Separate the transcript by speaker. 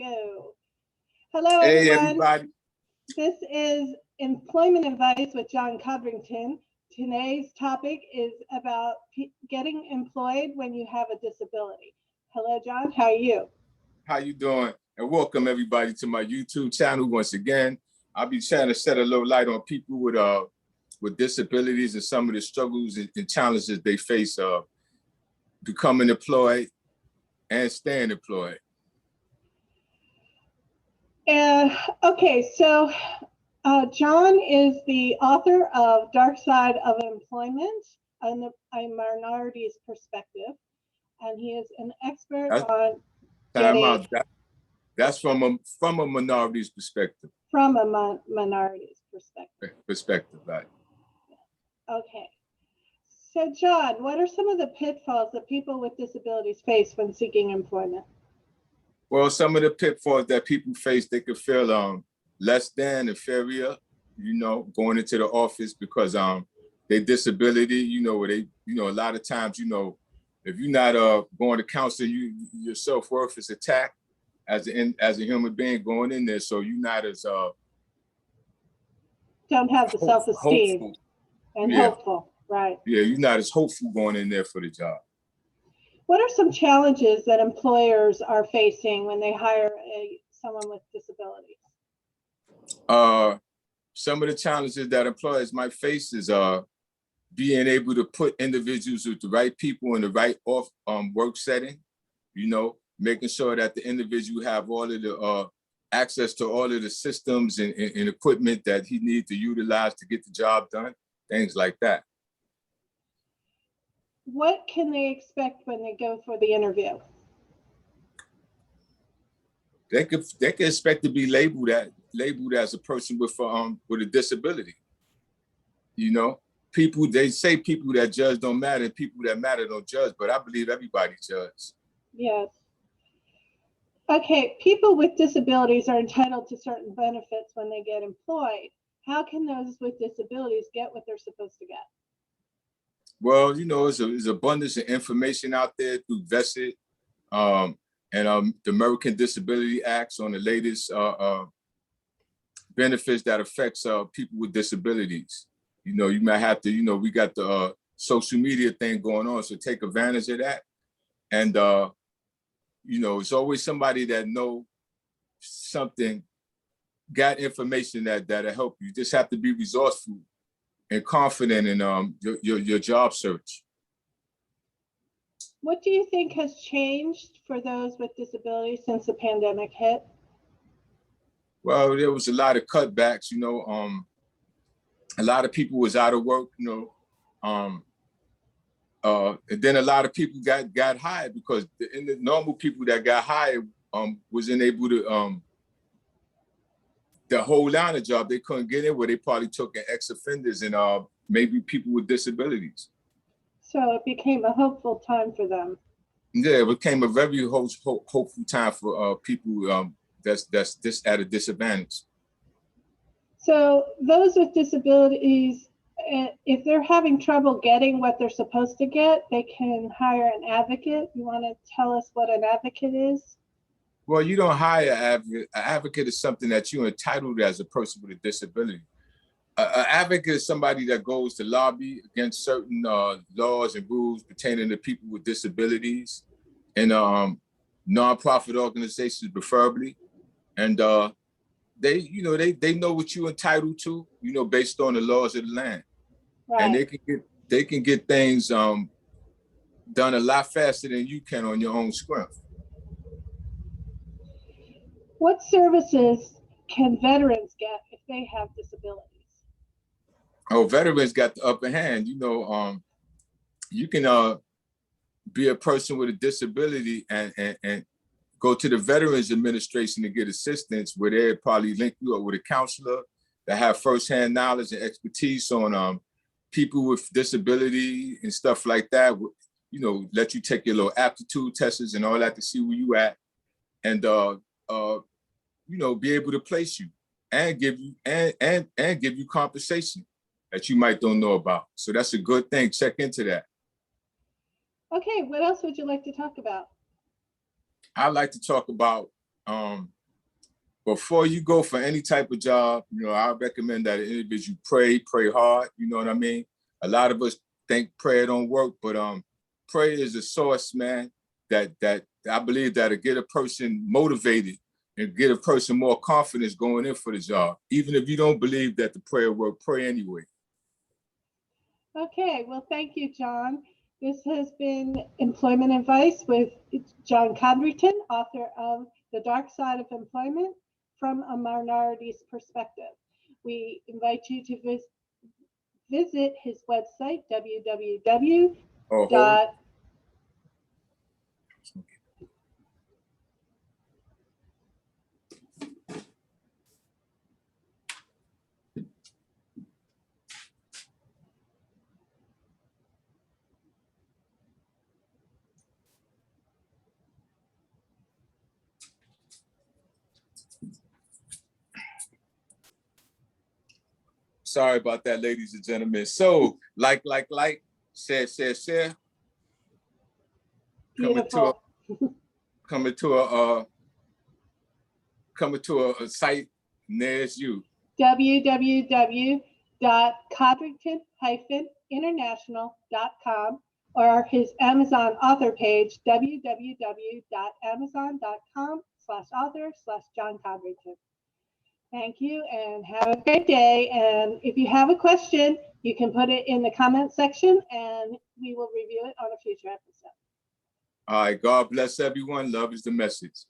Speaker 1: go. Hello,
Speaker 2: Hey,
Speaker 1: everyone.
Speaker 2: everybody.
Speaker 1: This is Employment Advice with John Codrington. Today's topic is about getting employed when you have a disability. Hello, John. How are you?
Speaker 2: How you doing? And welcome everybody to my YouTube channel once again. I'll be trying to shed a little light on people with disabilities and some of the struggles and challenges they face becoming employed and staying employed.
Speaker 1: Okay, so John is the author of Dark Side of Employment, a Minority's Perspective, and he is an expert on getting...
Speaker 2: That's from a minority's perspective.
Speaker 1: From a minority's perspective.
Speaker 2: Right.
Speaker 1: Okay. So, John, what are some of the pitfalls that people with disabilities face when seeking employment?
Speaker 2: Well, some of the pitfalls that people face, they could feel less than, inferior, going into the office because their disability, a lot of times, if you're not going to counseling, your self-worth is attacked as a human being going in there. So you're not as
Speaker 1: don't have the self-esteem and hopeful, right?
Speaker 2: Yeah, you're not as hopeful going in there for the job.
Speaker 1: What are some challenges that employers are facing when they hire someone with disabilities?
Speaker 2: Some of the challenges that employers might face is being able to put individuals with the right people in the right work setting, making sure that the individual have all of the access to all of the systems and equipment that he needs to utilize to get the job done, things like that.
Speaker 1: What can they expect when they go for the interview?
Speaker 2: They could expect to be labeled as a person with a disability. They say people that judge don't matter, and people that matter don't judge, but I believe everybody judges.
Speaker 1: Yes. Okay, people with disabilities are entitled to certain benefits when they get employed. How can those with disabilities get what they're supposed to get?
Speaker 2: Well, there's abundance of information out there through VEST and the American Disabilities Act on the latest benefits that affects people with disabilities. You might have to, we got the social media thing going on, so take advantage of that. And, it's always somebody that know something, got information that'll help you. You just have to be resourceful and confident in your job search.
Speaker 1: What do you think has changed for those with disabilities since the pandemic hit?
Speaker 2: Well, there was a lot of cutbacks, a lot of people was out of work, and then a lot of people got hired because the normal people that got hired wasn't able to hold down a job. They couldn't get in where they probably took in ex-offenders and maybe people with disabilities.
Speaker 1: So it became a hopeful time for them.
Speaker 2: Yeah, it became a very hopeful time for people that's just at a disadvantage.
Speaker 1: So those with disabilities, if they're having trouble getting what they're supposed to get, they can hire an advocate. You want to tell us what an advocate is?
Speaker 2: Well, you don't hire an advocate. An advocate is something that you're entitled to as a person with a disability. An advocate is somebody that goes to lobby against certain laws and rules pertaining to people with disabilities and nonprofit organizations, preferably. And they know what you're entitled to, based on the laws of the land. Right. And they can get things done a lot faster than you can on your own strength.
Speaker 1: What services can veterans get if they have disabilities?
Speaker 2: Oh, veterans got the upper hand. You can be a person with a disability and go to the Veterans Administration to get assistance, where they'll probably link you up with a counselor that have firsthand knowledge and expertise on people with disability and stuff like that. Let you take your little aptitude tests and all that to see where you at, and be able to place you and give you compensation that you might don't know about. So that's a good thing. Check into that.
Speaker 1: Okay, what else would you like to talk about?
Speaker 2: I like to talk about Before you go for any type of job, I recommend that an individual pray hard. You know what I mean? A lot of us think prayer don't work, but prayer is a source, man, that I believe that'll get a person motivated and get a person more confidence going in for the job. Even if you don't believe that the prayer work, pray anyway.
Speaker 1: Okay, well, thank you, John. This has been Employment Advice with John Codrington, author of The Dark Side of Employment from a Minority's Perspective. We invite you to visit his website, www.
Speaker 2: Sorry about that, ladies and gentlemen. So, like, share.
Speaker 1: Beautiful.
Speaker 2: Coming to a site near you.
Speaker 1: www.codrington-international.com or his Amazon author page, www.amazon.com/author/John Codrington. Thank you and have a great day. And if you have a question, you can put it in the comment section and we will review it on a future episode.
Speaker 2: All right. God bless everyone. Love is the message.